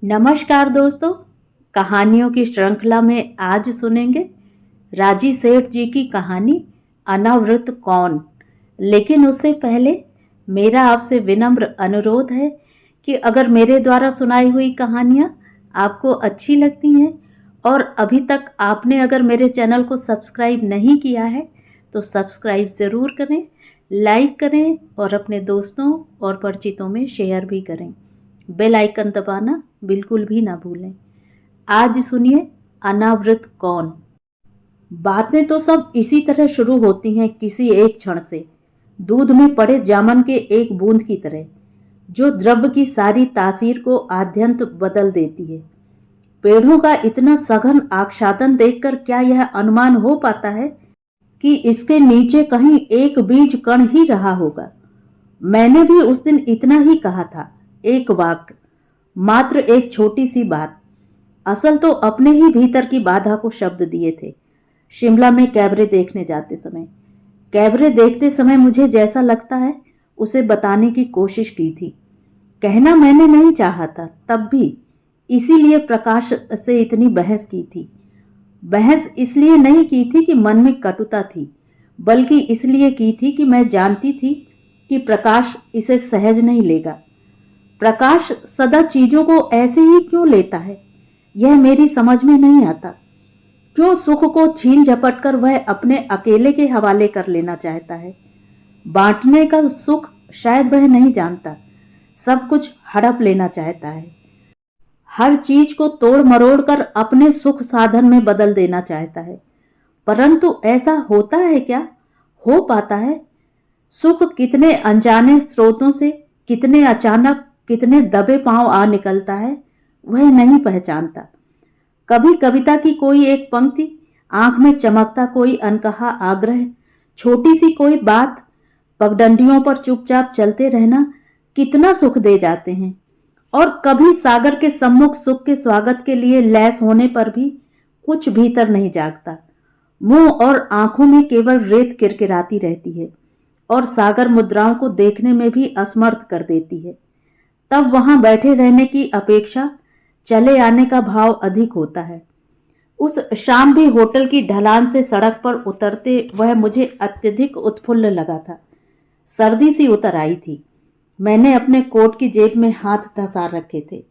नमस्कार दोस्तों। कहानियों की श्रृंखला में आज सुनेंगे राजी सेठ जी की कहानी अनावृत कौन। लेकिन उससे पहले मेरा आपसे विनम्र अनुरोध है कि अगर मेरे द्वारा सुनाई हुई कहानियाँ आपको अच्छी लगती हैं और अभी तक आपने अगर मेरे चैनल को सब्सक्राइब नहीं किया है तो सब्सक्राइब ज़रूर करें, लाइक करें और अपने दोस्तों और परिचितों में शेयर भी करें। बेल आइकन दबाना बिल्कुल भी ना भूलें। आज सुनिए अनावृत कौन। बातें तो सब इसी तरह शुरू होती हैं, किसी एक क्षण से, दूध में पड़े जामन के एक बूंद की तरह, जो द्रव्य की सारी तासीर को आद्यंत बदल देती है। पेड़ों का इतना सघन आच्छादन देखकर क्या यह अनुमान हो पाता है कि इसके नीचे कहीं एक बीज कण ही रहा होगा। मैंने भी उस दिन इतना ही कहा था, एक वाक्य, मात्र एक छोटी सी बात। असल तो अपने ही भीतर की बाधा को शब्द दिए थे। शिमला में कैबरे देखने जाते समय, कैबरे देखते समय मुझे जैसा लगता है उसे बताने की कोशिश की थी। कहना मैंने नहीं चाहा था तब भी, इसीलिए प्रकाश से इतनी बहस की थी। बहस इसलिए नहीं की थी कि मन में कटुता थी, बल्कि इसलिए की थी कि मैं जानती थी कि प्रकाश इसे सहज नहीं लेगा। प्रकाश सदा चीजों को ऐसे ही क्यों लेता है, यह मेरी समझ में नहीं आता। क्यों सुख को छीन झपट कर वह अपने अकेले के हवाले कर लेना चाहता है। बांटने का सुख शायद वह नहीं जानता, सब कुछ हड़प लेना चाहता है। हर चीज को तोड़ मरोड़ कर अपने सुख साधन में बदल देना चाहता है। परंतु ऐसा होता है क्या, हो पाता है? सुख कितने अनजाने स्रोतों से, कितने अचानक, कितने दबे पांव आ निकलता है, वह नहीं पहचानता। कभी कविता की कोई एक पंक्ति, आंख में चमकता कोई अनकहा आग्रह, छोटी सी कोई बात, पगडंडियों पर चुपचाप चलते रहना कितना सुख दे जाते हैं। और कभी सागर के सम्मुख सुख के स्वागत के लिए लैस होने पर भी कुछ भीतर नहीं जागता। मुंह और आंखों में केवल रेत किरकिराती रहती है और सागर मुद्राओं को देखने में भी असमर्थ कर देती है। तब वहां बैठे रहने की अपेक्षा चले आने का भाव अधिक होता है। उस शाम भी होटल की ढलान से सड़क पर उतरते वह मुझे अत्यधिक उत्फुल्ल लगा था। सर्दी सी उतर आई थी। मैंने अपने कोट की जेब में हाथ धंसा रखे थे।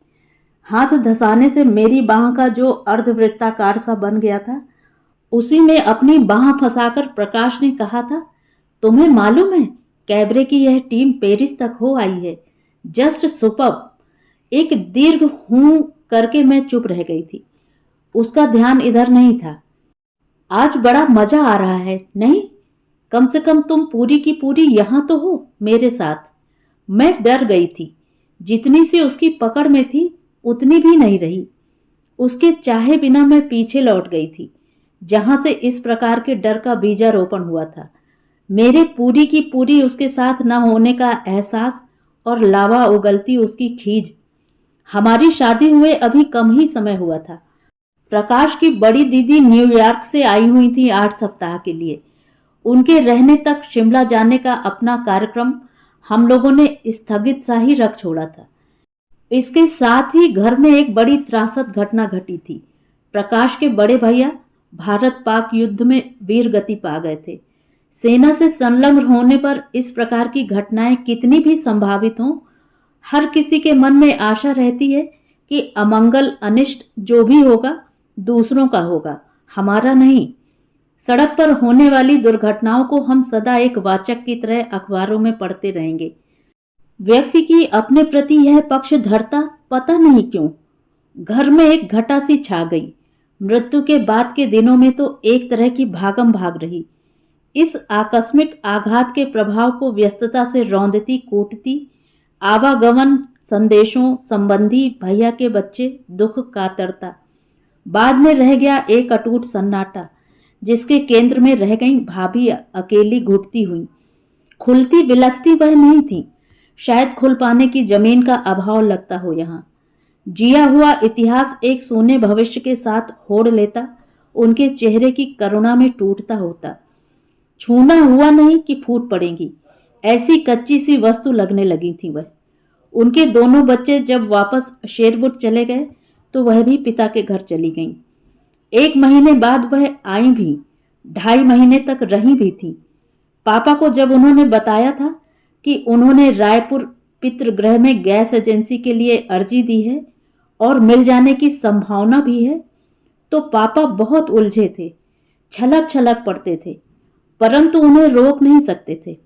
हाथ धंसाने से मेरी बाह का जो अर्धवृत्ताकार सा बन गया था, उसी में अपनी बाह फंसाकर प्रकाश ने कहा था, तुम्हें मालूम है कैबरे की यह टीम पेरिस तक हो आई है। Just superb. एक दीर्घ हूं करके मैं चुप रह गई थी। उसका ध्यान इधर नहीं था। आज बड़ा मजा आ रहा है नहीं? कम से कम तुम पूरी की पूरी यहां तो हो मेरे साथ। मैं डर गई थी। जितनी सी उसकी पकड़ में थी उतनी भी नहीं रही। उसके चाहे बिना मैं पीछे लौट गई थी, जहां से इस प्रकार के डर का बीजारोपण हुआ था। मेरे पूरी की पूरी उसके साथ न होने का एहसास और लावा उगलती उसकी खीज। हमारी शादी हुए अभी कम ही समय हुआ था। प्रकाश की बड़ी दीदी न्यूयॉर्क से आई हुई थी 8 सप्ताह के लिए। उनके रहने तक शिमला जाने का अपना कार्यक्रम हम लोगों ने स्थगित सा ही रख छोड़ा था। इसके साथ ही घर में एक बड़ी त्रासद घटना घटी थी। प्रकाश के बड़े भैया भारत पाक युद्ध में वीर गति पा गए थे। सेना से संलग्न होने पर इस प्रकार की घटनाएं कितनी भी संभावित हों, हर किसी के मन में आशा रहती है कि अमंगल अनिष्ट जो भी होगा दूसरों का होगा, हमारा नहीं। सड़क पर होने वाली दुर्घटनाओं को हम सदा एक वाचक की तरह अखबारों में पढ़ते रहेंगे। व्यक्ति की अपने प्रति यह पक्ष धरता पता नहीं क्यों घर में एक घटा सी छा गई। मृत्यु के बाद के दिनों में तो एक तरह की भागम भाग रही। इस आकस्मिक आघात के प्रभाव को व्यस्तता से रौंदती कूटती आवागमन, संदेशों, संबंधी, भैया के बच्चे, दुख कातरता। बाद में रह गया एक अटूट सन्नाटा, जिसके केंद्र में रह गई भाभी अकेली घुटती हुई। खुलती बिलखती वह नहीं थी। शायद खुल पाने की जमीन का अभाव लगता हो यहाँ। जिया हुआ इतिहास एक सोने भविष्य के साथ होड़ लेता, उनके चेहरे की करुणा में टूटता होता। छूना हुआ नहीं कि फूट पड़ेगी, ऐसी कच्ची सी वस्तु लगने लगी थी वह। उनके दोनों बच्चे जब वापस शेरवुड चले गए तो वह भी पिता के घर चली गईं। 1 महीने बाद वह आई भी, 2.5 महीने तक रही भी थी। पापा को जब उन्होंने बताया था कि उन्होंने रायपुर पितृगृह में गैस एजेंसी के लिए अर्जी दी है और मिल जाने की संभावना भी है, तो पापा बहुत उलझे थे, छलक छलक पड़ते थे, परंतु उन्हें रोक नहीं सकते थे।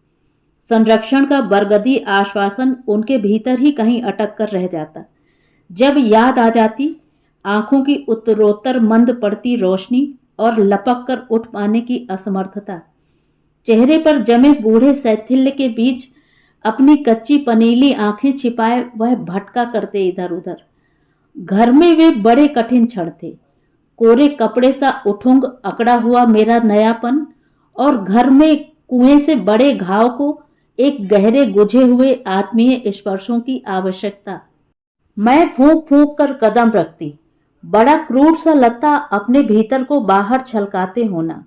संरक्षण का बरगदी आश्वासन उनके भीतर ही कहीं अटक कर रह जाता। जब याद आ जाती आंखों की उत्तरोत्तर मंद पड़ती रोशनी और लपक कर उठ पाने की असमर्थता, चेहरे पर जमे बूढ़े शैथिल्य के बीच अपनी कच्ची पनीली आंखें छिपाए वह भटका करते इधर उधर। घर में वे बड़े कठिन क्षण थे। कोरे कपड़े सा उठुंग अकड़ा हुआ मेरा नयापन और घर में कुएं से बड़े घाव को एक गहरे गुझे हुए आत्मीय स्पर्शों की आवश्यकता। मैं फूंक फूंक कर कदम रखती। बड़ा क्रूर सा लगता अपने भीतर को बाहर छलकाते होना।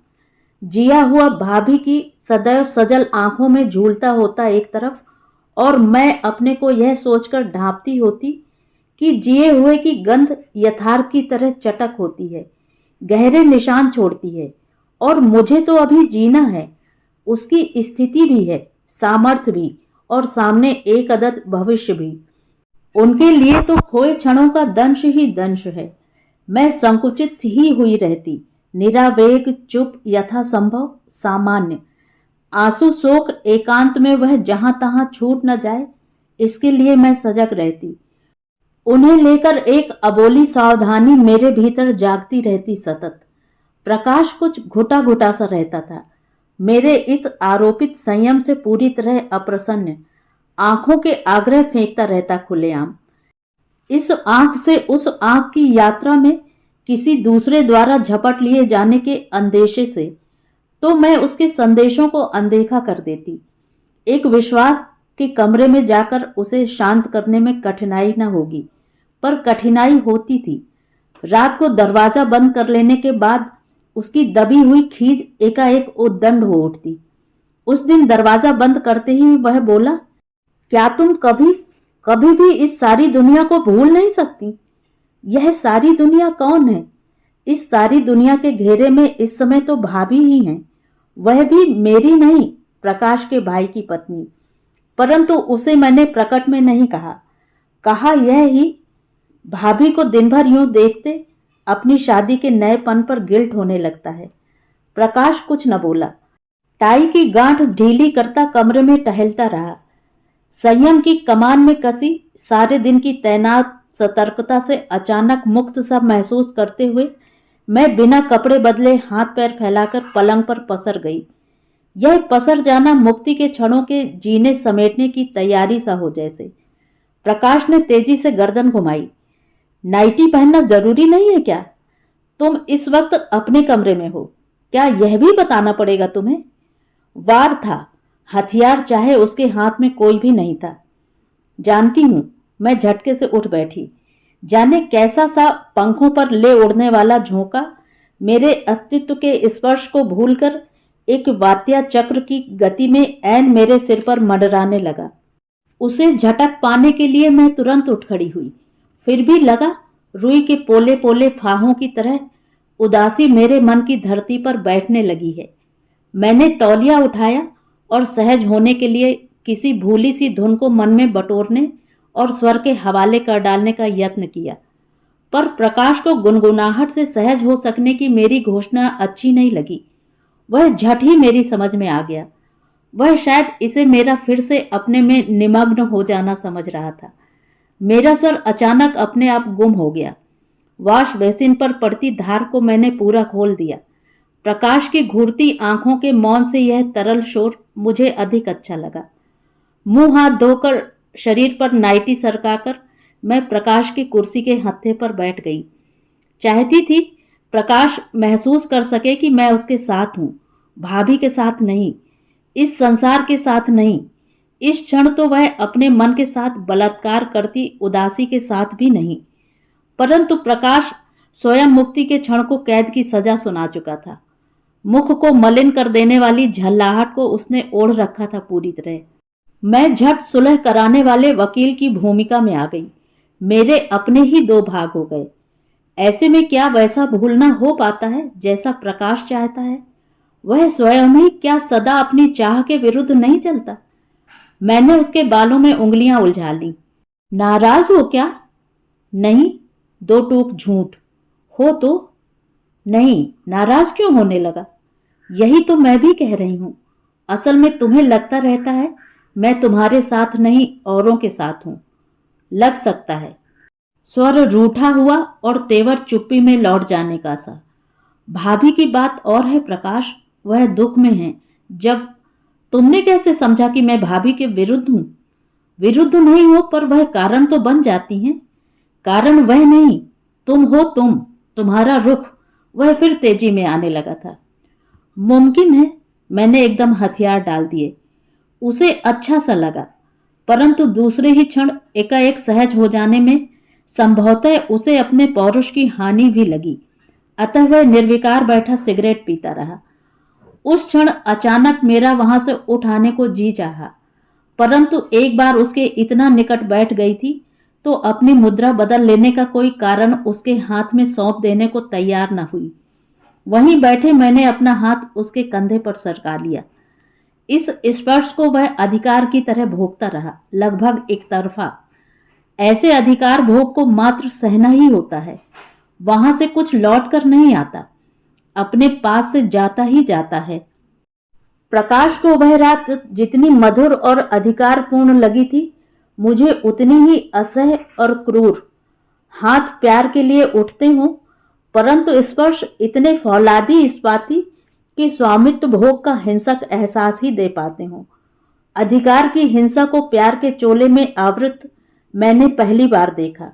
जिया हुआ भाभी की सदैव सजल आंखों में झूलता होता एक तरफ, और मैं अपने को यह सोचकर ढांपती होती कि जिए हुए की गंध यथार्थ की तरह चटक होती है, गहरे निशान छोड़ती है, और मुझे तो अभी जीना है। उसकी स्थिति भी है, सामर्थ्य भी, और सामने एक अदद भविष्य भी। उनके लिए तो खोए क्षणों का दंश ही दंश है। मैं संकुचित ही हुई रहती, निरावेग, चुप, यथासंभव सामान्य। आंसू शोक एकांत में वह जहां तहां छूट न जाए, इसके लिए मैं सजग रहती। उन्हें लेकर एक अबोली सावधानी मेरे भीतर जागती रहती सतत। प्रकाश कुछ घुटा घुटा सा रहता था, मेरे इस आरोपित संयम से पूरी तरह अप्रसन्न, आंखों के आग्रह फेंकता रहता खुलेआम। इस आंख से उस आंख की यात्रा में किसी दूसरे द्वारा झपट लिए जाने के अंदेशे से तो मैं उसके संदेशों को अनदेखा कर देती। एक विश्वास के कमरे में जाकर उसे शांत करने में कठिनाई न होगी, पर कठिनाई होती थी। रात को दरवाजा बंद कर लेने के बाद उसकी दबी हुई खींच एकाएक उद्दंड हो उठती। उस दिन दरवाजा बंद करते ही वह बोला, क्या तुम कभी कभी भी इस सारी दुनिया को भूल नहीं सकती? यह सारी दुनिया कौन है? इस सारी दुनिया के घेरे में इस समय तो भाभी ही हैं, वह भी मेरी नहीं, प्रकाश के भाई की पत्नी। परंतु उसे मैंने प्रकट में नहीं कहा यह ही, भाभी को दिन भर यूं देखते अपनी शादी के नएपन पर गिल्ट होने लगता है। प्रकाश कुछ न बोला, टाई की गांठ ढीली करता कमरे में टहलता रहा। संयम की कमान में कसी सारे दिन की तैनात सतर्कता से अचानक मुक्त सा महसूस करते हुए मैं बिना कपड़े बदले हाथ पैर फैलाकर पलंग पर पसर गई। यह पसर जाना मुक्ति के क्षणों के जीने समेटने की तैयारी सा हो जैसे। प्रकाश ने तेजी से गर्दन घुमाई। नाइटी पहनना जरूरी नहीं है क्या? तुम इस वक्त अपने कमरे में हो, क्या यह भी बताना पड़ेगा तुम्हें? वार था, हथियार चाहे उसके हाथ में कोई भी नहीं था। जानती हूं, मैं झटके से उठ बैठी। जाने कैसा सा पंखों पर ले उड़ने वाला झोंका मेरे अस्तित्व के स्पर्श को भूलकर एक वात्या चक्र की गति में ऐन मेरे सिर पर मंडराने लगा। उसे झटक पाने के लिए मैं तुरंत उठ खड़ी हुई। फिर भी लगा रुई के पोले पोले फाहों की तरह उदासी मेरे मन की धरती पर बैठने लगी है। मैंने तौलिया उठाया और सहज होने के लिए किसी भूली सी धुन को मन में बटोरने और स्वर के हवाले कर डालने का यत्न किया, पर प्रकाश को गुनगुनाहट से सहज हो सकने की मेरी घोषणा अच्छी नहीं लगी। वह झट ही मेरी समझ में आ गया। वह शायद इसे मेरा फिर से अपने में निमग्न हो जाना समझ रहा था। मेरा स्वर अचानक अपने आप गुम हो गया। वॉश बेसिन पर पड़ती धार को मैंने पूरा खोल दिया। प्रकाश की घूरती आंखों के मौन से यह तरल शोर मुझे अधिक अच्छा लगा। मुंह हाथ धोकर शरीर पर नाइटी सरकाकर मैं प्रकाश की कुर्सी के हत्थे पर बैठ गई। चाहती थी प्रकाश महसूस कर सके कि मैं उसके साथ हूं, भाभी के साथ नहीं, इस संसार के साथ नहीं। इस क्षण तो वह अपने मन के साथ बलात्कार करती उदासी के साथ भी नहीं, परंतु प्रकाश स्वयं मुक्ति के क्षण को कैद की सजा सुना चुका था। मुख को मलिन कर देने वाली झल्लाहट को उसने ओढ़ रखा था पूरी तरह। मैं झट सुलह कराने वाले वकील की भूमिका में आ गई। मेरे अपने ही दो भाग हो गए। ऐसे में क्या वैसा भूलना हो पाता है जैसा प्रकाश चाहता है? वह स्वयं ही क्या सदा अपनी चाह के विरुद्ध नहीं चलता? मैंने उसके बालों में उंगलियां उलझा ली। नाराज हो क्या? नहीं। दो टूक झूठ। हो तो? नहीं। नाराज क्यों होने लगा? यही तो मैं भी कह रही हूं। असल में तुम्हें लगता रहता है मैं तुम्हारे साथ नहीं औरों के साथ हूं। लग सकता है। स्वर रूठा हुआ और तेवर चुप्पी में लौट जाने का सा। भाभी की बात और है प्रकाश, वह दुख में है। जब तुमने कैसे समझा कि मैं भाभी के विरुद्ध हूं? विरुद्ध नहीं हो पर वह कारण तो बन जाती हैं। कारण वह नहीं, तुम हो। तुम्हारा रुख। वह फिर तेजी में आने लगा था। मुमकिन है। मैंने एकदम हथियार डाल दिए। उसे अच्छा सा लगा, परंतु दूसरे ही क्षण एकाएक सहज हो जाने में संभवतः उसे अपने पौरुष की हानि भी लगी। अतः वह निर्विकार बैठा सिगरेट पीता रहा। उस क्षण अचानक मेरा वहां से उठ आने को जी चाहा, परंतु एक बार उसके इतना निकट बैठ गई थी तो अपनी मुद्रा बदल लेने का कोई कारण उसके हाथ में सौंप देने को तैयार न हुई। वहीं बैठे मैंने अपना हाथ उसके कंधे पर सरका लिया। इस स्पर्श को वह अधिकार की तरह भोगता रहा, लगभग एक तरफा। ऐसे अधिकार भोग को मात्र सहना ही होता है, वहां से कुछ लौट कर नहीं आता, अपने पास से जाता ही जाता है। प्रकाश को वह रात जितनी मधुर और अधिकारपूर्ण लगी थी, मुझे उतनी ही असह्य और क्रूर। हाथ प्यार के लिए उठते हों, परंतु स्पर्श इतने फौलादी इस्पाती कि स्वामित्व भोग का हिंसक एहसास ही दे पाते हों। अधिकार की हिंसा को प्यार के चोले में आवृत मैंने पहली बार देखा।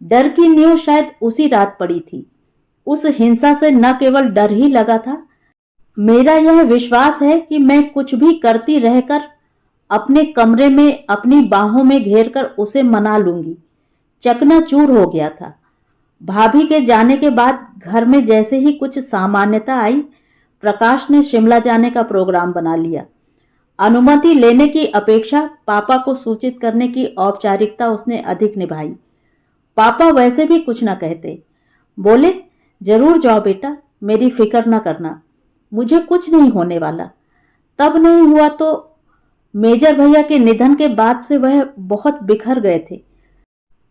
डर की नींव शायद उसी रात पड़ी थी। उस हिंसा से न केवल डर ही लगा था, मेरा यह विश्वास है कि मैं कुछ भी करती रहकर अपने कमरे में अपनी बाहों में घेरकर उसे मना लूंगी। चकनाचूर हो गया था। भाभी के जाने के बाद घर में जैसे ही कुछ सामान्यता आई, प्रकाश ने शिमला जाने का प्रोग्राम बना लिया। अनुमति लेने की अपेक्षा पापा को सूचित करने की औपचारिकता उसने अधिक निभाई। पापा वैसे भी कुछ न कहते, बोले जरूर जाओ बेटा, मेरी फिक्र न करना, मुझे कुछ नहीं होने वाला। तब नहीं हुआ तो मेजर भैया के निधन के बाद से वह बहुत बिखर गए थे।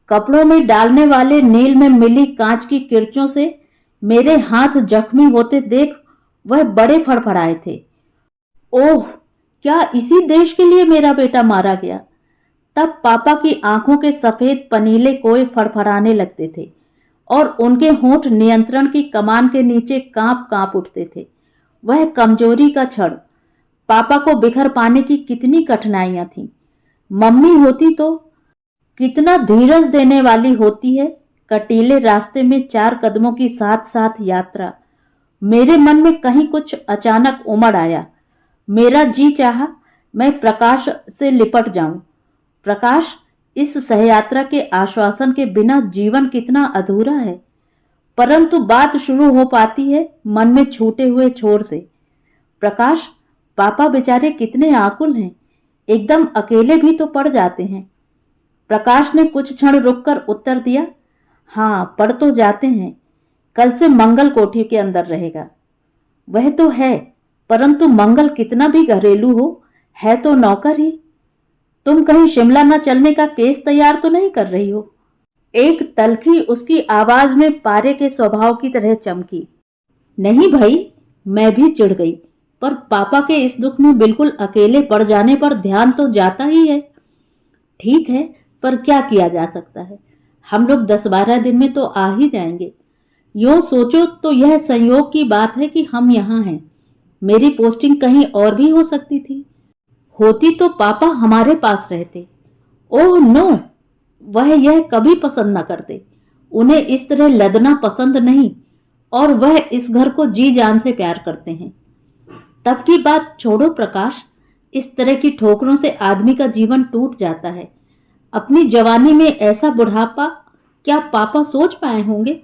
कपड़ों में डालने वाले नील में मिली कांच की किरचों से मेरे हाथ जख्मी होते देख वह बड़े फड़फड़ाए थे। ओह, क्या इसी देश के लिए मेरा बेटा मारा गया? तब पापा की आंखों के सफेद पनीले कोए फड़फड़ाने लगते थे और उनके होंठ नियंत्रण की कमान के नीचे कांप कांप उठते थे। वह कमजोरी का क्षण। पापा को बिखर पाने की कितनी कठिनाइयां थीं। मम्मी होती तो कितना धीरज देने वाली होती है। कटीले रास्ते में 4 कदमों की साथ साथ यात्रा। मेरे मन में कहीं कुछ अचानक उमड़ आया। मेरा जी चाहा मैं प्रकाश से लिपट जाऊं। प्रकाश, इस सहयात्रा के आश्वासन के बिना जीवन कितना अधूरा है। परंतु बात शुरू हो पाती है मन में छूटे हुए छोर से। प्रकाश, पापा बेचारे कितने आकुल हैं, एकदम अकेले भी तो पड़ जाते हैं। प्रकाश ने कुछ क्षण रुककर उत्तर दिया, हाँ पढ़ तो जाते हैं। कल से मंगल कोठी के अंदर रहेगा। वह तो है, परंतु मंगल कितना भी घरेलू हो, है तो नौकर ही। तुम कहीं शिमला न चलने का केस तैयार तो नहीं कर रही हो? एक तलखी उसकी आवाज में पारे के स्वभाव की तरह चमकी। नहीं भाई, मैं भी चिढ़ गई, पर पापा के इस दुख में बिल्कुल अकेले पड़ जाने पर ध्यान तो जाता ही है। ठीक है, पर क्या किया जा सकता है? हम लोग 10-12 दिन में तो आ ही जाएंगे। यूं सोचो तो यह संयोग की बात है कि हम यहाँ हैं। मेरी पोस्टिंग कहीं और भी हो सकती थी। होती तो पापा हमारे पास रहते। ओह नो, वह यह कभी पसंद न करते। उन्हें इस तरह लदना पसंद नहीं, और वह इस घर को जी जान से प्यार करते हैं। तब की बात छोड़ो प्रकाश, इस तरह की ठोकरों से आदमी का जीवन टूट जाता है। अपनी जवानी में ऐसा बुढ़ापा क्या पापा सोच पाए होंगे?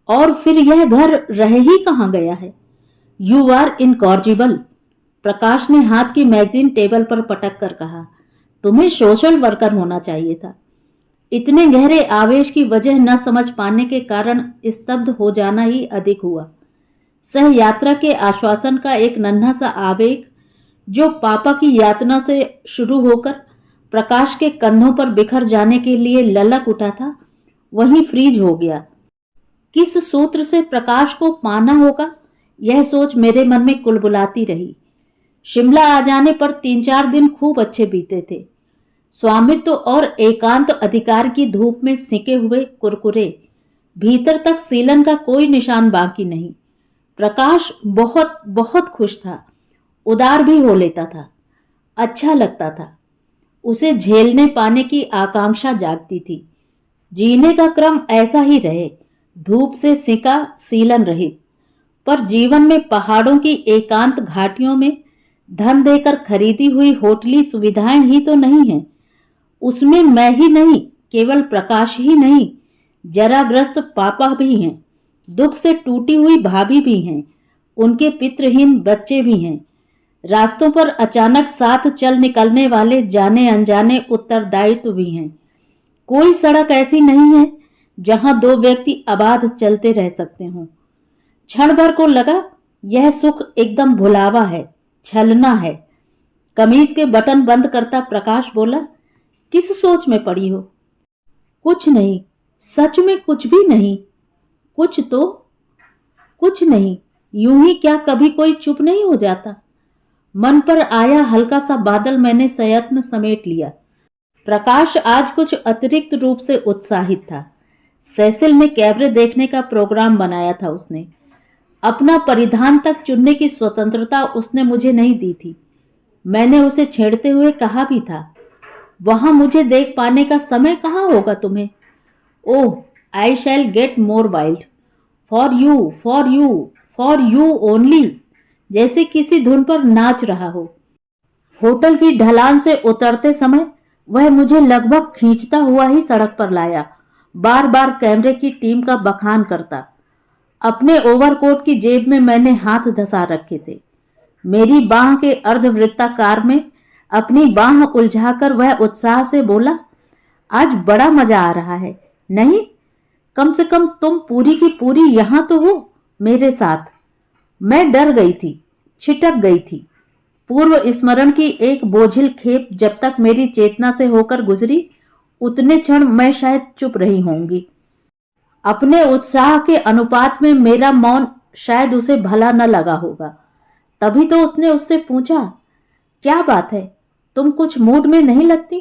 और फिर यह घर रह ही कहाँ गया है। You are इनकॉर्जिबल। प्रकाश ने हाथ की मैगजीन टेबल पर पटक कर कहा, तुम्हें सोशल वर्कर होना चाहिए था। इतने गहरे आवेश की वजह न समझ पाने के कारण स्तब्ध हो जाना ही अधिक हुआ। सह यात्रा के आश्वासन का एक नन्हा सा आवेग जो पापा की यातना से शुरू होकर प्रकाश के कंधों पर बिखर जाने के लिए ललक उठा था, वहीं फ्रीज हो गया। किस सूत्र से प्रकाश को पाना होगा, यह सोच मेरे मन में कुलबुलाती रही। शिमला आ जाने पर 3-4 दिन खूब अच्छे बीते थे। स्वामित्व और एकांत अधिकार की धूप में सिके हुए कुरकुरे, भीतर तक सीलन का कोई निशान बाकी नहीं। प्रकाश बहुत बहुत खुश था, उदार भी हो लेता था, अच्छा लगता था। उसे झेलने पाने की आकांक्षा जागती थी। जीने का क्रम ऐसा ही रहे, धूप से सिका सीलन रहित। पर जीवन में पहाड़ों की एकांत घाटियों में धन देकर खरीदी हुई होटली सुविधाएं ही तो नहीं है। उसमें मैं ही नहीं, केवल प्रकाश ही नहीं, जराग्रस्त पापा भी हैं, दुख से टूटी हुई भाभी भी हैं, उनके पितृहीन बच्चे भी हैं, रास्तों पर अचानक साथ चल निकलने वाले जाने अनजाने उत्तरदायित्व भी हैं। कोई सड़क ऐसी नहीं है जहां दो व्यक्ति आबाद चलते रह सकते हों। क्षण भर को लगा यह सुख एकदम भुलावा है, छलना है। कमीज के बटन बंद करता प्रकाश बोला, किस सोच में पड़ी हो? कुछ नहीं, सच में कुछ भी नहीं। कुछ तो कुछ नहीं, यूं ही क्या कभी कोई चुप नहीं हो जाता? मन पर आया हल्का सा बादल मैंने सयत्न समेट लिया। प्रकाश आज कुछ अतिरिक्त रूप से उत्साहित था। सेसिल में कैबरे देखने का प्रोग्राम बनाया था उसने। अपना परिधान तक चुनने की स्वतंत्रता उसने मुझे नहीं दी थी। मैंने उसे छेड़ते हुए कहा भी था, वहां मुझे देख पाने का समय कहाँ होगा तुम्हें? Oh, I shall get more wild for you, for you, for you only, जैसे किसी धुन पर नाच रहा हो। होटल की ढलान से उतरते समय वह मुझे लगभग खींचता हुआ ही सड़क पर लाया, बार बार कैमरे की टीम का बखान करता। अपने ओवरकोट की जेब में मैंने हाथ धंसा रखे थे। मेरी बाह के अर्धवृत्ताकार में अपनी बाह उलझाकर वह उत्साह से बोला, आज बड़ा मजा आ रहा है, नहीं? कम से कम तुम पूरी की पूरी यहां तो हो मेरे साथ। मैं डर गई थी, छिटक गई थी। पूर्व स्मरण की एक बोझिल खेप जब तक मेरी चेतना से होकर गुजरी, उतने क्षण मैं शायद चुप रही होंगी। अपने उत्साह के अनुपात में मेरा मौन शायद उसे भला न लगा होगा। तभी तो उसने उससे पूछा, क्या बात है, तुम कुछ मूड में नहीं लगती?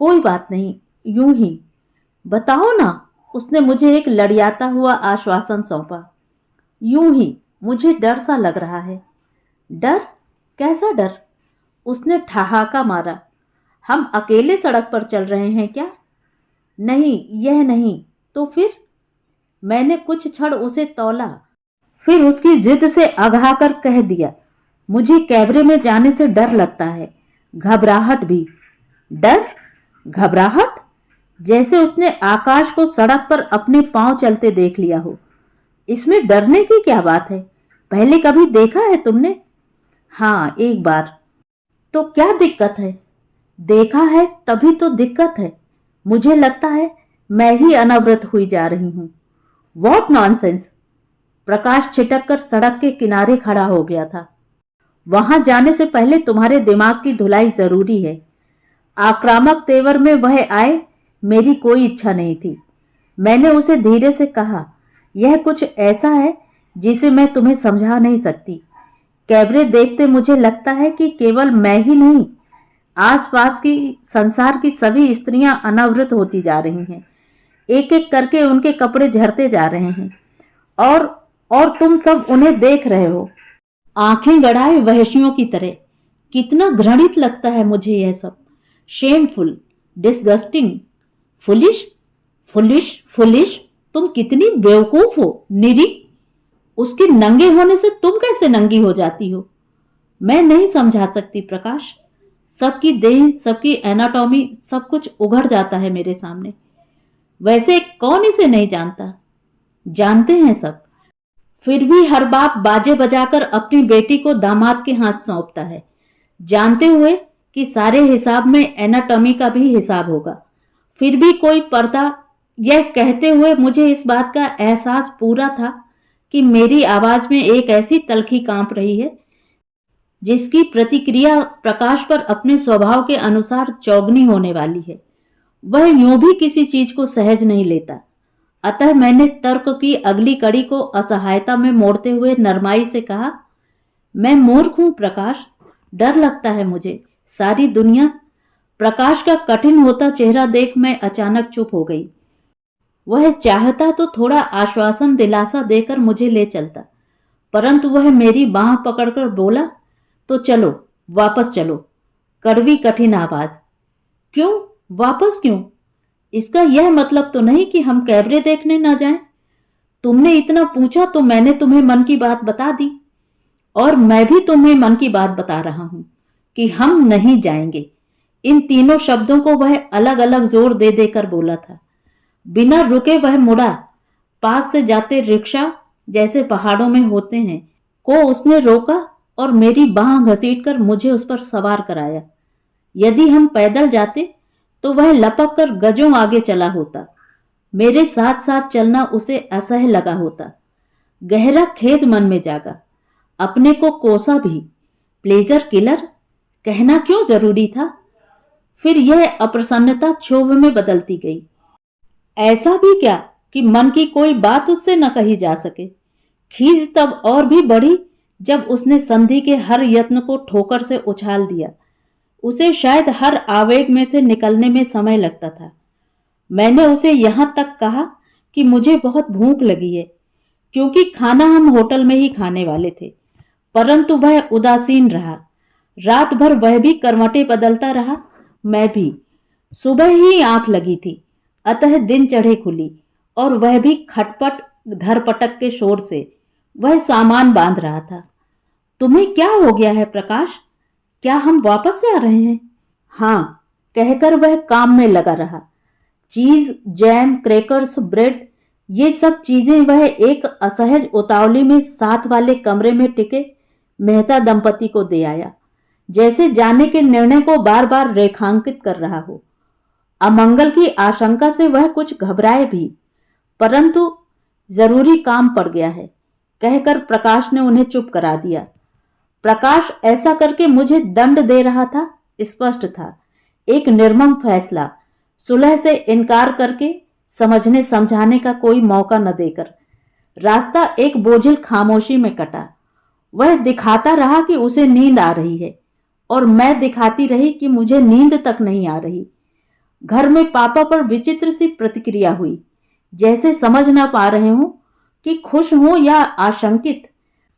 कोई बात नहीं, यूं ही। बताओ ना, उसने मुझे एक लड़ियाता हुआ आश्वासन सौंपा। यूं ही, मुझे डर सा लग रहा है। डर? कैसा डर? उसने ठहाका मारा। हम अकेले सड़क पर चल रहे हैं क्या? नहीं, यह नहीं, तो फिर? मैंने कुछ क्षण उसे तौला, फिर उसकी जिद से अघा कर कह दिया, मुझे कैबरे में जाने से डर लगता है, घबराहट भी। डर? घबराहट? जैसे उसने आकाश को सड़क पर अपने पांव चलते देख लिया हो। इसमें डरने की क्या बात है? पहले कभी देखा है तुमने? हाँ, एक बार। तो क्या दिक्कत है? देखा है तभी तो दिक्कत है। मुझे लगता है मैं ही अनवरत हुई जा रही हूं। What nonsense! प्रकाश छिटक कर सड़क के किनारे खड़ा हो गया था। वहां जाने से पहले तुम्हारे दिमाग की धुलाई जरूरी है। आक्रामक तेवर में वह आए, मेरी कोई इच्छा नहीं थी। मैंने उसे धीरे से कहा, यह कुछ ऐसा है जिसे मैं तुम्हें समझा नहीं सकती। कैबरे देखते मुझे लगता है कि केवल मैं ही नहीं, आसपास की संसार की सभी स्त्रियां अनावृत होती जा रही हैं। एक एक करके उनके कपड़े झड़ते जा रहे हैं और तुम सब उन्हें देख रहे हो, आंखें गड़ाए वहशियों की तरह। कितना घृणित लगता है मुझे यह सब। Shameful, disgusting, foolish, foolish, foolish. तुम कितनी बेवकूफ हो निरी। उसके नंगे होने से तुम कैसे नंगी हो जाती हो? मैं नहीं समझा सकती प्रकाश। सबकी देह, सबकी एनाटॉमी, सब कुछ उघड़ जाता है मेरे सामने। वैसे कौन इसे नहीं जानता? जानते हैं सब। फिर भी हर बाप बाजे बजाकर अपनी बेटी को दामाद के हाथ सौंपता है, जानते हुए कि सारे हिसाब में एनाटॉमी का भी हिसाब होगा। फिर भी कोई पर्दा, यह कहते हुए मुझे इस बात का एहसास पूरा था कि मेरी आवाज में एक ऐसी तलखी कांप रही है जिसकी प्रतिक्रिया प्रकाश पर अपने स्वभाव के अनुसार चौगनी होने वाली है। वह यूं भी किसी चीज को सहज नहीं लेता। अतः मैंने तर्क की अगली कड़ी को असहायता में मोड़ते हुए नरमाई से कहा, मैं मूर्ख हूं प्रकाश, डर लगता है मुझे। सारी दुनिया। प्रकाश का कठिन होता चेहरा देख मैं अचानक चुप हो गई। वह चाहता तो थोड़ा आश्वासन दिलासा देकर मुझे ले चलता, परंतु वह मेरी बांह पकड़कर बोला, तो चलो, वापस चलो। कड़वी कठिन आवाज। क्यों? वापस क्यों? इसका यह मतलब तो नहीं कि हम कैबरे देखने न जाएं। तुमने इतना पूछा तो मैंने तुम्हें मन की बात बता दी, और मैं भी तुम्हें मन की बात बता रहा हूं कि हम नहीं जाएंगे। इन तीनों शब्दों को वह अलग अलग जोर दे देकर बोला था। बिना रुके वह मुड़ा। पास से जाते रिक्शा, जैसे पहाड़ों में होते हैं, को उसने रोका और मेरी बांह घसीटकर मुझे उस पर सवार कराया। यदि हम पैदल जाते तो वह लपक कर गजों आगे चला होता। मेरे साथ साथ चलना उसे असह्य लगा होता। गहरा खेद मन में जागा। अपने को कोसा भी। प्लेजर किलर कहना क्यों जरूरी था? फिर यह अप्रसन्नता क्षोभ में बदलती गई। ऐसा भी क्या कि मन की कोई बात उससे न कही जा सके। खीज तब और भी बढ़ी जब उसने संधि के हर यत्न को ठोकर से उछाल दिया। उसे शायद हर आवेग में से निकलने में समय लगता था। मैंने उसे यहां तक कहा कि मुझे बहुत भूख लगी है, क्योंकि खाना हम होटल में ही खाने वाले थे, परंतु वह उदासीन रहा। रात भर वह भी करवटें बदलता रहा, मैं भी। सुबह ही आंख लगी थी, अतः दिन चढ़े खुली, और वह भी खटपट धरपटक के शोर से। वह सामान बांध रहा था। तुम्हें क्या हो गया है प्रकाश? क्या हम वापस से आ रहे हैं? हाँ, कहकर वह काम में लगा रहा। चीज, जैम, क्रैकर्स, ब्रेड, ये सब चीजें वह एक असहज उतावली में साथ वाले कमरे में टिके मेहता दंपति को दे आया, जैसे जाने के निर्णय को बार बार रेखांकित कर रहा हो। अमंगल की आशंका से वह कुछ घबराए भी, परंतु जरूरी काम पड़ गया है कहकर प्रकाश ने उन्हें चुप करा दिया। प्रकाश ऐसा करके मुझे दंड दे रहा था, स्पष्ट था। एक निर्मम फैसला, सुलह से इनकार करके, समझने समझाने का कोई मौका न देकर। रास्ता एक बोझिल खामोशी में कटा। वह दिखाता रहा कि उसे नींद आ रही है, और मैं दिखाती रही कि मुझे नींद तक नहीं आ रही। घर में पापा पर विचित्र सी प्रतिक्रिया हुई, जैसे समझ ना पा रहे हों कि खुश हो या आशंकित।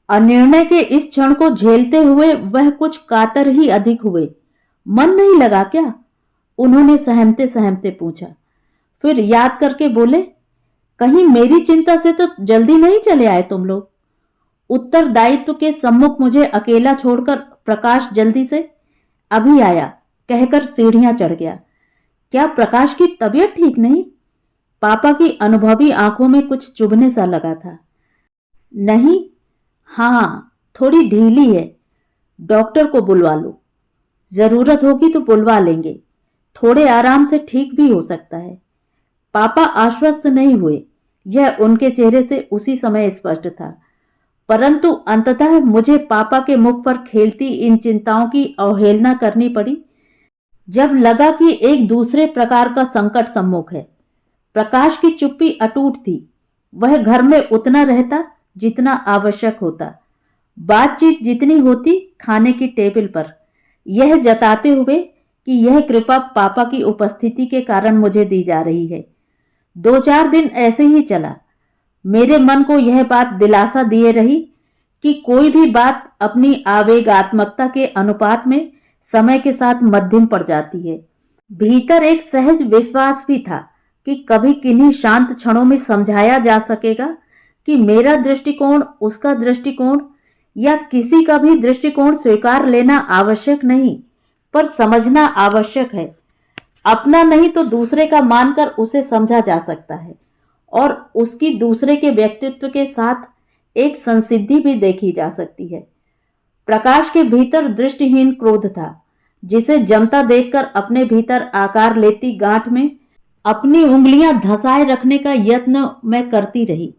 अनिर्णय के इस क्षण को झेलते हुए वह कुछ कातर ही अधिक हुए। मन नहीं लगा क्या? उन्होंने सहमते सहमते पूछा। फिर याद करके बोले, कहीं मेरी चिंता से तो जल्दी नहीं चले आए तुम लोग? उत्तरदायित्व के सम्मुख मुझे अकेला छोड़कर प्रकाश जल्दी से अभी आया कहकर सीढ़ियां चढ़ गया। क्या प्रकाश की तबीयत ठीक नहीं? पापा की अनुभवी आंखों में कुछ चुभने सा लगा था। नहीं, हाँ, थोड़ी ढीली है। डॉक्टर को बुलवा लो। जरूरत होगी तो बुलवा लेंगे। थोड़े आराम से ठीक भी हो सकता है। पापा आश्वस्त नहीं हुए, यह उनके चेहरे से उसी समय स्पष्ट था, परंतु अंततः मुझे पापा के मुख पर खेलती इन चिंताओं की अवहेलना करनी पड़ी जब लगा कि एक दूसरे प्रकार का संकट सम्मुख है। प्रकाश की चुप्पी अटूट थी। वह घर में उतना रहता जितना आवश्यक होता, बातचीत जितनी होती खाने की टेबल पर, यह जताते हुए कि यह कृपा पापा की उपस्थिति के कारण मुझे दी जा रही है। 2-4 दिन ऐसे ही चला। मेरे मन को यह बात दिलासा दिए रही कि कोई भी बात अपनी आवेगात्मकता के अनुपात में समय के साथ मध्यम पड़ जाती है। भीतर एक सहज विश्वास भी था कि कभी किन्हीं शांत क्षणों में समझाया जा सकेगा कि मेरा दृष्टिकोण, उसका दृष्टिकोण या किसी का भी दृष्टिकोण स्वीकार लेना आवश्यक नहीं, पर समझना आवश्यक है। अपना नहीं तो दूसरे का मानकर उसे समझा जा सकता है, और उसकी दूसरे के व्यक्तित्व के साथ एक संसिद्धि भी देखी जा सकती है। प्रकाश के भीतर दृष्टिहीन क्रोध था, जिसे जमता देखकर अपने भीतर आकार लेती गांठ में अपनी उंगलियां धंसाए रखने का यत्न मैं करती रही।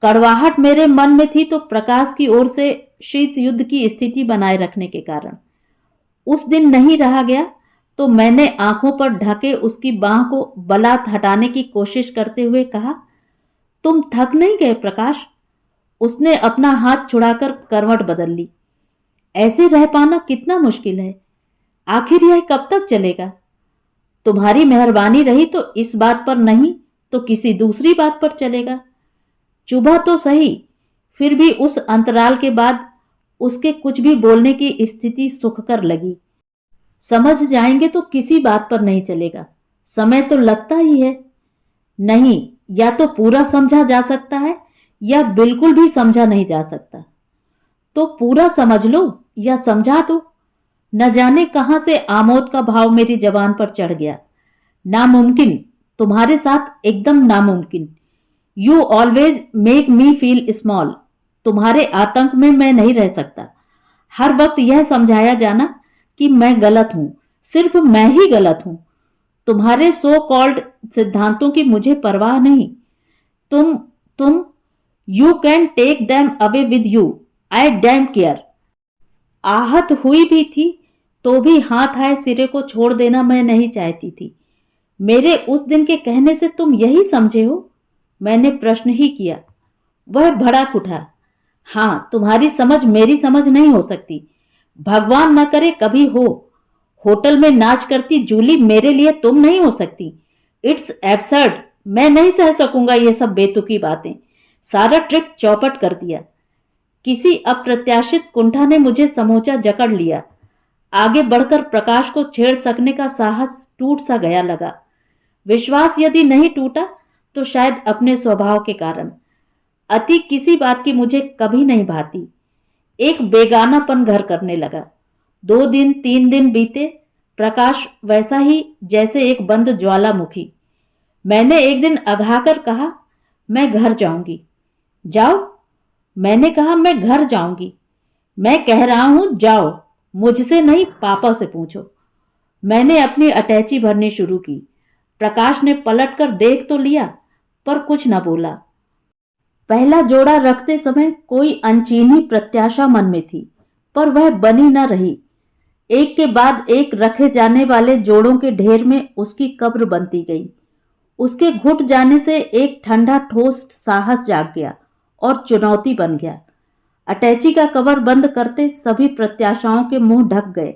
कड़वाहट मेरे मन में थी तो प्रकाश की ओर से शीत युद्ध की स्थिति बनाए रखने के कारण। उस दिन नहीं रहा गया तो मैंने आंखों पर ढके उसकी बाह को बलात् हटाने की कोशिश करते हुए कहा, तुम थक नहीं गए प्रकाश? उसने अपना हाथ छुड़ाकर करवट बदल ली। ऐसे रह पाना कितना मुश्किल है, आखिर यह कब तक चलेगा? तुम्हारी मेहरबानी रही तो इस बात पर नहीं तो किसी दूसरी बात पर चलेगा। चुभा तो सही, फिर भी उस अंतराल के बाद उसके कुछ भी बोलने की स्थिति सुखकर लगी। समझ जाएंगे तो किसी बात पर नहीं चलेगा, समय तो लगता ही है। नहीं, या तो पूरा समझा जा सकता है या बिल्कुल भी समझा नहीं जा सकता। तो पूरा समझ लो या समझा दो। न जाने कहां से आमोद का भाव मेरी जबान पर चढ़ गया। नामुमकिन, तुम्हारे साथ एकदम नामुमकिन। You always make me feel small. तुम्हारे आतंक में मैं नहीं रह सकता। हर वक्त यह समझाया जाना कि मैं गलत हूं, सिर्फ मैं ही गलत हूं। तुम्हारे सो कॉल्ड सिद्धांतों की मुझे परवाह नहीं। तुम you can take them away with you, I damn care. आहत हुई भी थी तो भी हाथ आए सिरे को छोड़ देना मैं नहीं चाहती थी। मेरे उस दिन के कहने से तुम यही समझे हो? मैंने प्रश्न ही किया। वह भड़क उठा। हाँ, तुम्हारी समझ मेरी समझ नहीं हो सकती। भगवान न करे कभी हो। होटल में नाच करती जूली मेरे लिए तुम नहीं हो सकती। It's absurd. मैं नहीं सह सकूंगा ये सब बेतुकी बातें। सारा ट्रिप चौपट कर दिया। किसी अप्रत्याशित कुंठा ने मुझे समूचा जकड़ लिया। आगे बढ़कर प्रकाश को छेड़ सकने का साहस टूट सा गया लगा। विश्वास यदि नहीं टूटा तो शायद अपने स्वभाव के कारण। अति किसी बात की मुझे कभी नहीं भाती। एक बेगानापन घर करने लगा। 2 दिन 3 दिन बीते। प्रकाश वैसा ही जैसे एक बंद ज्वालामुखी। मैंने एक दिन अघाकर कहा, मैं घर जाऊंगी। जाओ। मैंने कहा, मैं घर जाऊंगी। मैं कह रहा हूं जाओ, मुझसे नहीं पापा से पूछो। मैंने अपनी अटैची भरनी शुरू की। प्रकाश ने पलटकर देख तो लिया पर कुछ न बोला। पहला जोड़ा रखते समय कोई अनचीनी प्रत्याशा मन में थी, पर वह बनी न रही। एक के बाद एक रखे जाने वाले जोड़ों के ढेर में उसकी कब्र बनती गई। उसके घुट जाने से एक ठंडा ठोस साहस जाग गया और चुनौती बन गया। अटैची का कवर बंद करते सभी प्रत्याशाओं के मुंह ढक गए,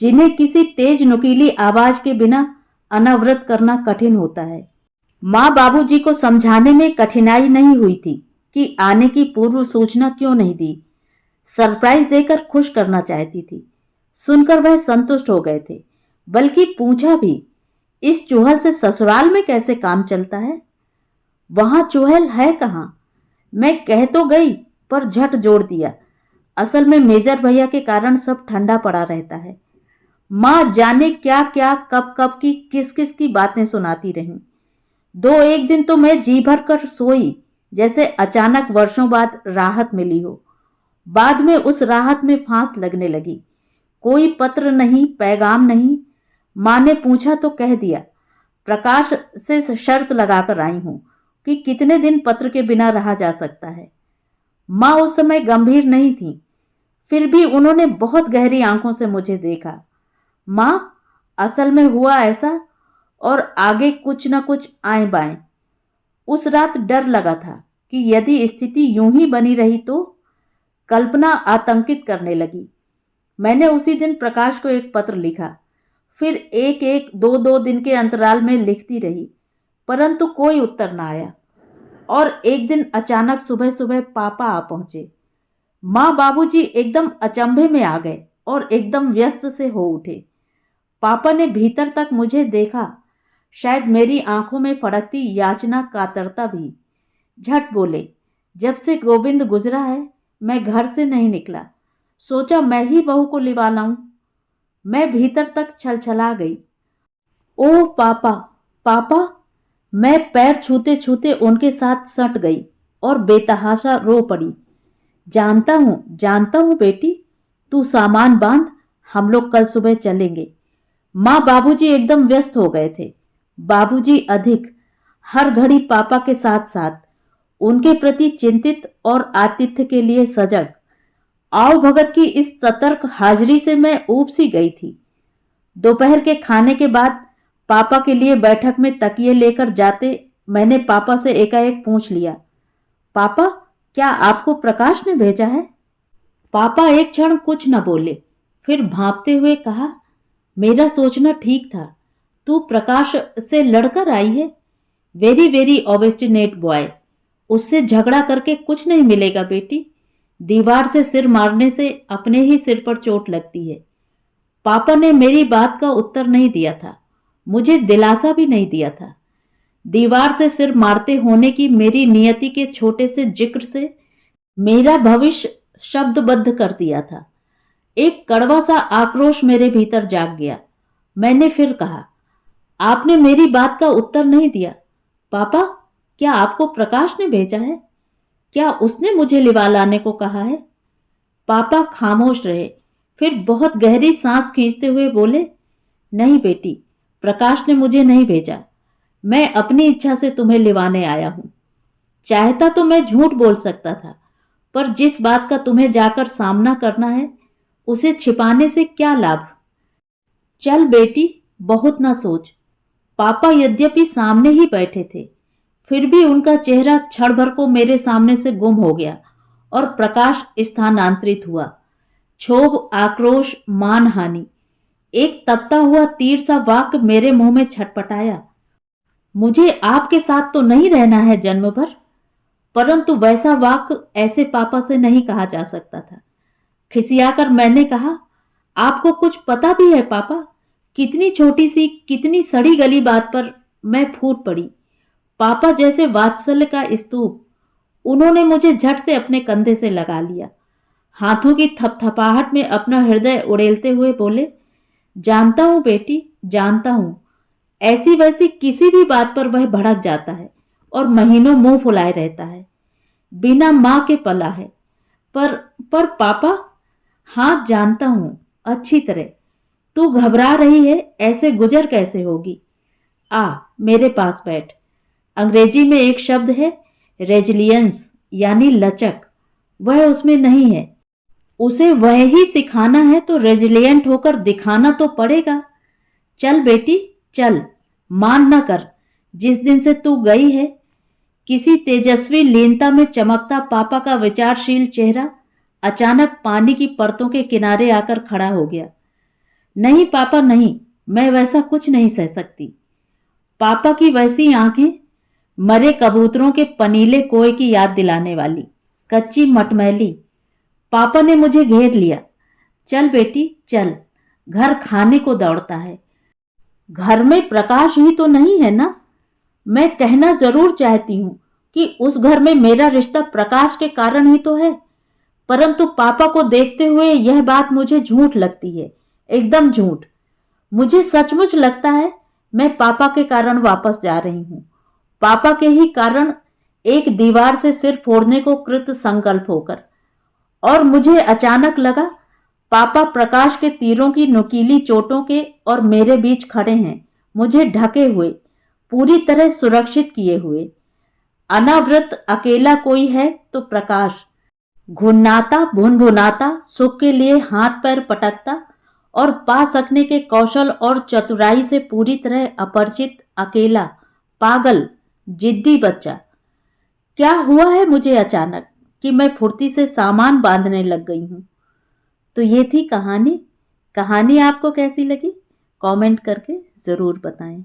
जिन्हें किसी तेज नुकीली आवाज के बिना अनावृत करना कठिन होता है। माँ बाबूजी को समझाने में कठिनाई नहीं हुई थी कि आने की पूर्व सूचना क्यों नहीं दी। सरप्राइज देकर खुश करना चाहती थी। सुनकर वह संतुष्ट हो गए थे, बल्कि पूछा भी, इस चूहल से ससुराल में कैसे काम चलता है? वहां चूहल है कहां? मैं कह तो गई पर झट जोड़ दिया, असल में मेजर भैया के कारण सब ठंडा पड़ा रहता है। माँ जाने क्या क्या कब कब की किस किस की बातें सुनाती रहीं। 2-1 दिन तो मैं जी भर कर सोई, जैसे अचानक वर्षों बाद राहत मिली हो। बाद में उस राहत में फांस लगने लगी। कोई पत्र नहीं, पैगाम नहीं। माँ ने पूछा तो कह दिया, प्रकाश से शर्त लगाकर आई हूं कि कितने दिन पत्र के बिना रहा जा सकता है। माँ उस समय गंभीर नहीं थी, फिर भी उन्होंने बहुत गहरी आंखों से मुझे देखा। माँ, असल में हुआ ऐसा, और आगे कुछ न कुछ आए बाएं। उस रात डर लगा था कि यदि स्थिति यूं ही बनी रही तो। कल्पना आतंकित करने लगी। मैंने उसी दिन प्रकाश को एक पत्र लिखा, फिर एक एक 2-2 दिन के अंतराल में लिखती रही, परंतु कोई उत्तर न आया। और एक दिन अचानक सुबह सुबह पापा आ पहुंचे। माँ बाबूजी एकदम अचंभे में आ गए और एकदम व्यस्त से हो उठे। पापा ने भीतर तक मुझे देखा, शायद मेरी आंखों में फड़कती याचना कातरता भी। झट बोले, जब से गोविंद गुजरा है मैं घर से नहीं निकला, सोचा मैं ही बहू को लिवा लाऊं। मैं भीतर तक छलछला गई। ओह पापा, पापा! मैं पैर छूते छूते उनके साथ सट गई। और बेतहाशा रो पड़ी। जानता हूँ बेटी, तू सामान बांध, हम लोग कल सुबह चलेंगे। माँ बाबूजी एकदम व्यस्त हो गए थे। बाबूजी अधिक, हर घड़ी पापा के साथ साथ, उनके प्रति चिंतित और आतिथ्य के लिए सजग। आओ भगत की इस सतर्क हाजिरी से मैं ऊब सी गई थी। दोपहर के खाने के बाद पापा के लिए बैठक में तकिए लेकर जाते मैंने पापा से एकाएक पूछ लिया, पापा, क्या आपको प्रकाश ने भेजा है? पापा एक क्षण कुछ न बोले, फिर भांपते हुए कहा, मेरा सोचना ठीक था। तू प्रकाश से लड़कर आई है। Very very obstinate boy. उससे झगड़ा करके कुछ नहीं मिलेगा बेटी। दीवार से सिर मारने से अपने ही सिर पर चोट लगती है। पापा ने मेरी बात का उत्तर नहीं दिया था, मुझे दिलासा भी नहीं दिया था। दीवार से सिर मारते होने की मेरी नियति के छोटे से जिक्र से मेरा भविष्य शब्दबद्ध कर दिया था। एक कड़वा सा आक्रोश मेरे भीतर जाग गया। मैंने फिर कहा, आपने मेरी बात का उत्तर नहीं दिया। पापा, क्या आपको प्रकाश ने भेजा है? क्या उसने मुझे लिवा लाने को कहा है? पापा खामोश रहे, फिर बहुत गहरी सांस खींचते हुए बोले, नहीं बेटी, प्रकाश ने मुझे नहीं भेजा। मैं अपनी इच्छा से तुम्हें लिवाने आया हूं। चाहता तो मैं झूठ बोल सकता था, पर जिस बात का तुम्हें जाकर सामना करना है, उसे छिपाने से क्या लाभ। चल बेटी, बहुत ना सोच। पापा यद्यपि सामने ही बैठे थे, फिर भी उनका चेहरा क्षण भर को मेरे सामने से गुम हो गया और प्रकाश स्थानांतरित हुआ। क्षोभ, आक्रोश, मानहानि, एक तपता हुआ तीर सा वाक्य मेरे मुंह में छटपटाया, मुझे आपके साथ तो नहीं रहना है जन्म भर। परंतु वैसा वाक्य ऐसे पापा से नहीं कहा जा सकता था। खिसियाकर मैंने कहा, आपको कुछ पता भी है पापा? कितनी छोटी सी, कितनी सड़ी गली बात पर मैं फूट पड़ी। पापा जैसे वात्सल्य का स्तूप, उन्होंने मुझे झट से अपने कंधे से लगा लिया। हाथों की थपथपाहट में अपना हृदय उड़ेलते हुए बोले, जानता हूं बेटी, जानता हूं। ऐसी वैसी किसी भी बात पर वह भड़क जाता है और महीनों मुंह फुलाए रहता है। बिना मां के पला है। पर पापा, हाँ जानता हूं अच्छी तरह। तू घबरा रही है, ऐसे गुजर कैसे होगी? आ मेरे पास बैठ। अंग्रेजी में एक शब्द है, रेजिलियंस, यानी लचक, वह उसमें नहीं है। उसे वह ही सिखाना है तो रेजिलियंट होकर दिखाना तो पड़ेगा। चल बेटी चल, मान न कर। जिस दिन से तू गई है, किसी तेजस्वी लीनता में चमकता पापा का विचारशील चेहरा अचानक पानी की परतों के किनारे आकर खड़ा हो गया। नहीं पापा नहीं, मैं वैसा कुछ नहीं सह सकती। पापा की वैसी आंखें, मरे कबूतरों के पनीले कोए की याद दिलाने वाली, कच्ची मटमैली। पापा ने मुझे घेर लिया। चल बेटी चल, घर खाने को दौड़ता है। घर में प्रकाश ही तो नहीं है ना? मैं कहना जरूर चाहती हूं कि उस घर में मेरा रिश्ता प्रकाश के कारण ही तो है, परंतु पापा को देखते हुए यह बात मुझे झूठ लगती है, एकदम झूठ। मुझे सचमुच लगता है मैं पापा के कारण वापस जा रही हूं, पापा के ही कारण, एक दीवार से सिर फोड़ने को कृत संकल्प होकर। और मुझे अचानक लगा पापा प्रकाश के तीरों की नुकीली चोटों के और मेरे बीच खड़े हैं, मुझे ढके हुए, पूरी तरह सुरक्षित किए हुए। अनावृत अकेला कोई है तो प्रकाश, घुन्नाता भुनभुनाता, सुख के लिए हाथ पैर पटकता और पा सकने के कौशल और चतुराई से पूरी तरह अपरिचित, अकेला, पागल, जिद्दी बच्चा। क्या हुआ है मुझे अचानक कि मैं फुर्ती से सामान बांधने लग गई हूं। तो ये थी कहानी। कहानी आपको कैसी लगी? कमेंट करके जरूर बताएं।